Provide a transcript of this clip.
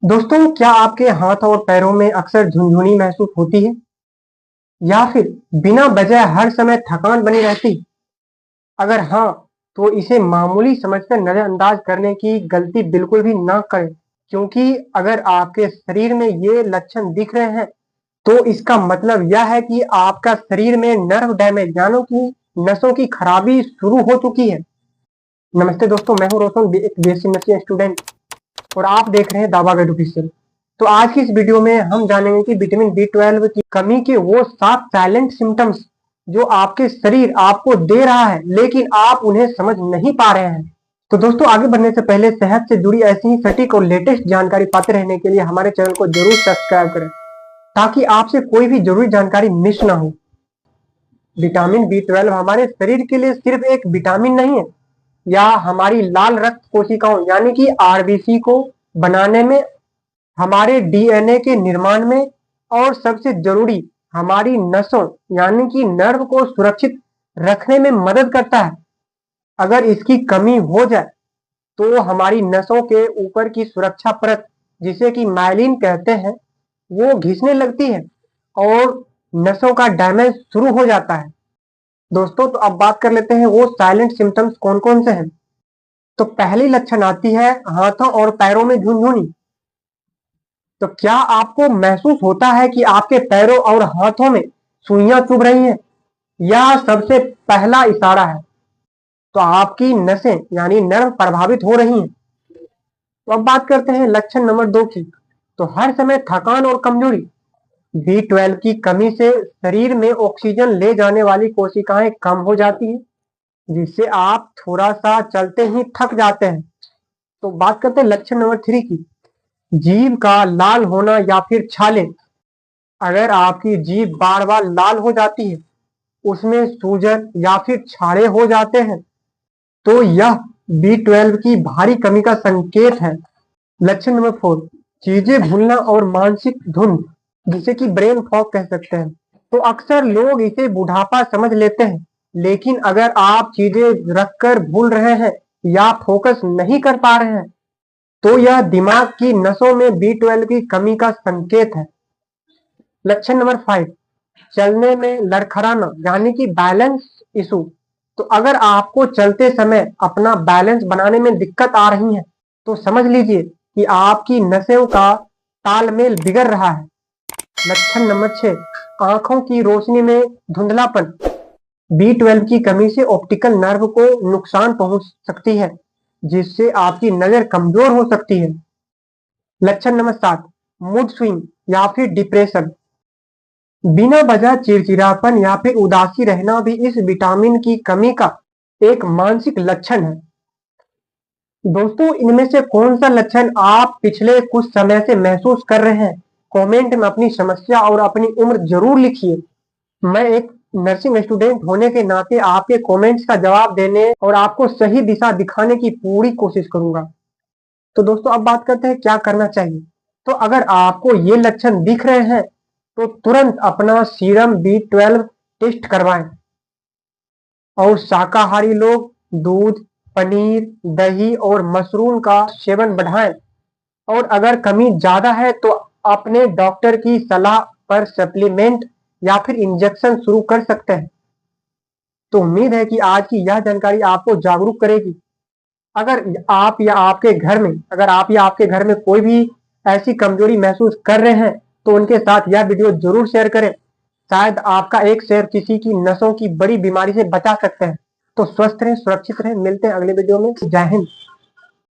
दोस्तों, क्या आपके हाथ और पैरों में अक्सर झुनझुनी महसूस होती है या फिर बिना वजह हर समय थकान बनी रहती? अगर हाँ, तो इसे मामूली समझकर नजरअंदाज करने की गलती बिल्कुल भी ना करें, क्योंकि अगर आपके शरीर में ये लक्षण दिख रहे हैं, तो इसका मतलब यह है कि आपका शरीर में नर्व डैमेज यानी कि नसों की खराबी शुरू हो चुकी है। नमस्ते दोस्तों, मैं हूं रोशन, एक बीएससी नर्सिंग स्टूडेंट और आप देख रहे हैं दावा गाइड ऑफिशियल। तो आज की इस वीडियो में हम जानेंगे कि विटामिन बी 12 की कमी के वो 7 साइलेंट सिम्टम्स जो आपके शरीर आपको दे रहा है, लेकिन आप उन्हें समझ नहीं पा रहे हैं। तो दोस्तों, आगे बढ़ने से पहले सेहत से जुड़ी ऐसी ही सटीक और लेटेस्ट जानकारी पाते रहने के लिए हमारे चैनल को जरूर सब्सक्राइब करें, ताकि आपसे कोई भी जरूरी जानकारी मिस ना हो। विटामिन बी 12 हमारे शरीर के लिए सिर्फ एक विटामिन नहीं है, या हमारी लाल रक्त कोशिकाओं यानी कि आरबीसी को बनाने में, हमारे डीएनए के निर्माण में और सबसे जरूरी हमारी नसों यानी कि नर्व को सुरक्षित रखने में मदद करता है। अगर इसकी कमी हो जाए तो हमारी नसों के ऊपर की सुरक्षा परत, जिसे कि माइलिन कहते हैं, वो घिसने लगती है और नसों का डैमेज शुरू हो जाता है। दोस्तों, तो अब बात कर लेते हैं वो साइलेंट सिम्टम्स कौन कौन से हैं। तो पहली लक्षण आती है हाथों और पैरों में झुनझुनी। तो क्या आपको महसूस होता है कि आपके पैरों और हाथों में सुइयां चुभ रही हैं? यह सबसे पहला इशारा है। तो आपकी नसें यानी नर्व प्रभावित हो रही हैं। तो अब बात करते हैं लक्षण नंबर 2 की। तो हर समय थकान और कमजोरी। बी 12 की कमी से शरीर में ऑक्सीजन ले जाने वाली कोशिकाएं कम हो जाती हैं, जिससे आप थोड़ा सा चलते ही थक जाते हैं। तो बात करते हैं लक्षण नंबर 3 की। जीभ का लाल होना या फिर छाले। अगर आपकी जीभ बार बार लाल हो जाती है, उसमें सूजन या फिर छाले हो जाते हैं, तो यह बी 12 की भारी कमी का संकेत है। लक्षण नंबर 4, चीजें भूलना और मानसिक धुंध, जिसे कि ब्रेन फॉग कह सकते हैं। तो अक्सर लोग इसे बुढ़ापा समझ लेते हैं, लेकिन अगर आप चीजें रखकर भूल रहे हैं या फोकस नहीं कर पा रहे हैं, तो यह दिमाग की नसों में बी 12 की कमी का संकेत है। लक्षण नंबर 5, चलने में लड़खड़ाना यानी कि बैलेंस इशू। तो अगर आपको चलते समय अपना बैलेंस बनाने में दिक्कत आ रही है, तो समझ लीजिए कि आपकी नसों का तालमेल बिगड़ रहा है। लक्षण नंबर 6, आंखों की रोशनी में धुंधलापन। बी 12 की कमी से ऑप्टिकल नर्व को नुकसान पहुंच सकती है, जिससे आपकी नजर कमजोर हो सकती है। लक्षण नंबर 7, मूड स्विंग या फिर डिप्रेशन। बिना वजह चिड़चिड़ापन या फिर उदासी रहना भी इस विटामिन की कमी का एक मानसिक लक्षण है। दोस्तों, इनमें से कौन सा लक्षण आप पिछले कुछ समय से महसूस कर रहे हैं? कमेंट में अपनी समस्या और अपनी उम्र जरूर लिखिए। मैं एक नर्सिंग स्टूडेंट होने के नाते आपके कमेंट्स का जवाब देने और आपको सही दिशा दिखाने की पूरी कोशिश करूंगा। तो दोस्तों, अब बात करते हैं क्या करना चाहिए। तो अगर आपको ये लक्षण दिख रहे हैं, तो तुरंत अपना सीरम बी 12 टेस्ट करवाएं। और शाकाहारी लोग दूध, पनीर, दही और मशरूम का सेवन बढ़ाएं। और अगर कमी ज्यादा है तो अपने डॉक्टर की सलाह पर सप्लीमेंट या फिर इंजेक्शन शुरू कर सकते हैं। तो उम्मीद है कि आज की यह जानकारी आपको जागरूक करेगी। अगर आप या आपके घर में कोई भी ऐसी कमजोरी महसूस कर रहे हैं, तो उनके साथ यह वीडियो जरूर शेयर करें। शायद आपका एक शेयर किसी की नसों की बड़ी बीमारी से बचा सकते हैं। तो स्वस्थ रहें, सुरक्षित रहें। मिलते हैं अगले वीडियो में। जय हिंद।